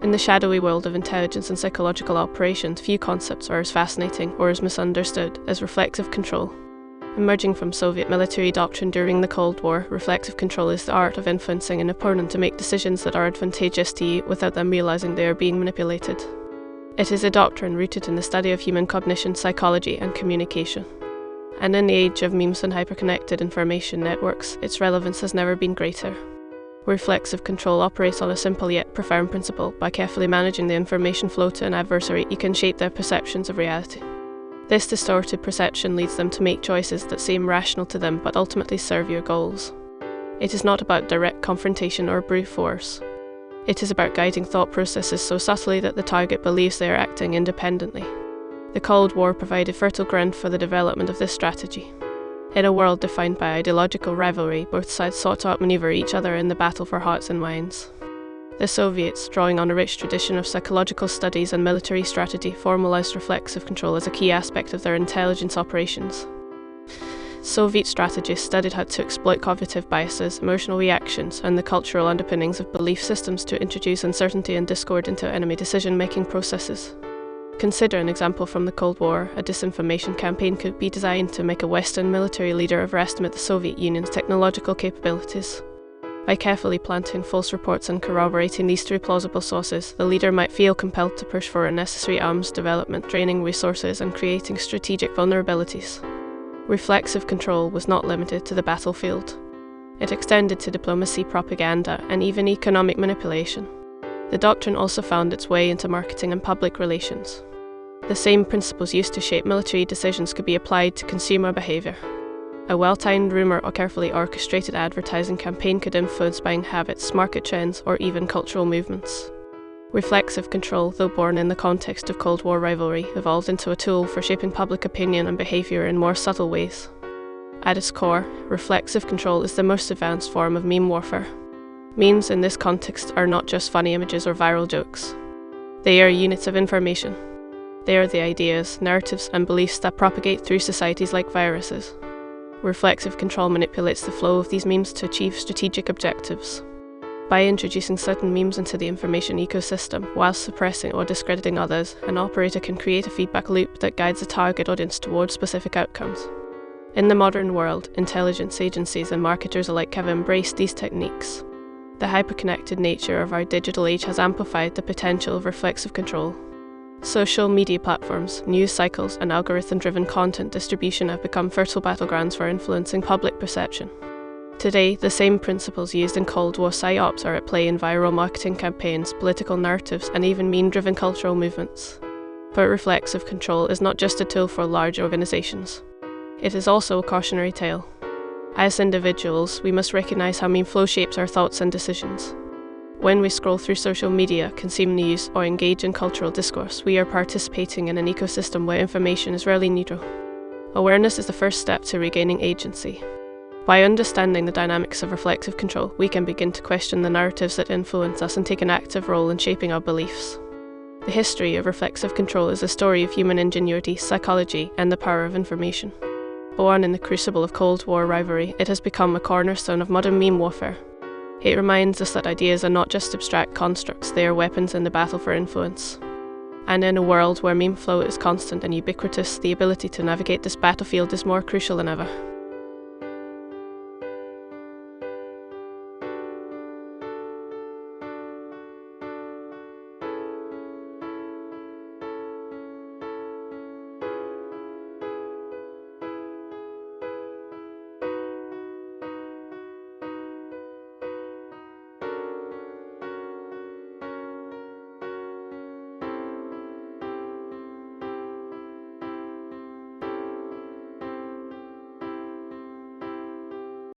In the shadowy world of intelligence and psychological operations, few concepts are as fascinating or as misunderstood as reflexive control. Emerging from Soviet military doctrine during the Cold War, reflexive control is the art of influencing an opponent to make decisions that are advantageous to you without them realizing they are being manipulated. It is a doctrine rooted in the study of human cognition, psychology, and communication. And in the age of memes and hyperconnected information networks, its relevance has never been greater. Reflexive control operates on a simple yet profound principle. By carefully managing the information flow to an adversary, you can shape their perceptions of reality. This distorted perception leads them to make choices that seem rational to them but ultimately serve your goals. It is not about direct confrontation or brute force. It is about guiding thought processes so subtly that the target believes they are acting independently. The Cold War provided fertile ground for the development of this strategy. In a world defined by ideological rivalry, both sides sought to outmaneuver each other in the battle for hearts and minds. The Soviets, drawing on a rich tradition of psychological studies and military strategy, formalized reflexive control as a key aspect of their intelligence operations. Soviet strategists studied how to exploit cognitive biases, emotional reactions, and the cultural underpinnings of belief systems to introduce uncertainty and discord into enemy decision-making processes. Consider an example from the Cold War. A disinformation campaign could be designed to make a Western military leader overestimate the Soviet Union's technological capabilities. By carefully planting false reports and corroborating these through plausible sources, the leader might feel compelled to push for unnecessary arms development, draining resources and creating strategic vulnerabilities. Reflexive control was not limited to the battlefield. It extended to diplomacy, propaganda, and even economic manipulation. The doctrine also found its way into marketing and public relations. The same principles used to shape military decisions could be applied to consumer behavior. A well-timed rumor or carefully orchestrated advertising campaign could influence buying habits, market trends, or even cultural movements. Reflexive control, though born in the context of Cold War rivalry, evolved into a tool for shaping public opinion and behavior in more subtle ways. At its core, reflexive control is the most advanced form of meme warfare. Memes in this context are not just funny images or viral jokes. They are units of information. They are the ideas, narratives, and beliefs that propagate through societies like viruses. Reflexive control manipulates the flow of these memes to achieve strategic objectives. By introducing certain memes into the information ecosystem, while suppressing or discrediting others, an operator can create a feedback loop that guides the target audience towards specific outcomes. In the modern world, intelligence agencies and marketers alike have embraced these techniques. The hyperconnected nature of our digital age has amplified the potential of reflexive control. Social media platforms, news cycles, and algorithm-driven content distribution have become fertile battlegrounds for influencing public perception. Today, the same principles used in Cold War psyops are at play in viral marketing campaigns, political narratives, and even meme-driven cultural movements. But reflexive control is not just a tool for large organizations. It is also a cautionary tale. As individuals, we must recognize how meme flow shapes our thoughts and decisions. When we scroll through social media, consume news, or engage in cultural discourse, we are participating in an ecosystem where information is rarely neutral. Awareness is the first step to regaining agency. By understanding the dynamics of reflexive control, we can begin to question the narratives that influence us and take an active role in shaping our beliefs. The history of reflexive control is a story of human ingenuity, psychology, and the power of information. Born in the crucible of Cold War rivalry, it has become a cornerstone of modern meme warfare. It reminds us that ideas are not just abstract constructs, they are weapons in the battle for influence. And in a world where meme flow is constant and ubiquitous, the ability to navigate this battlefield is more crucial than ever.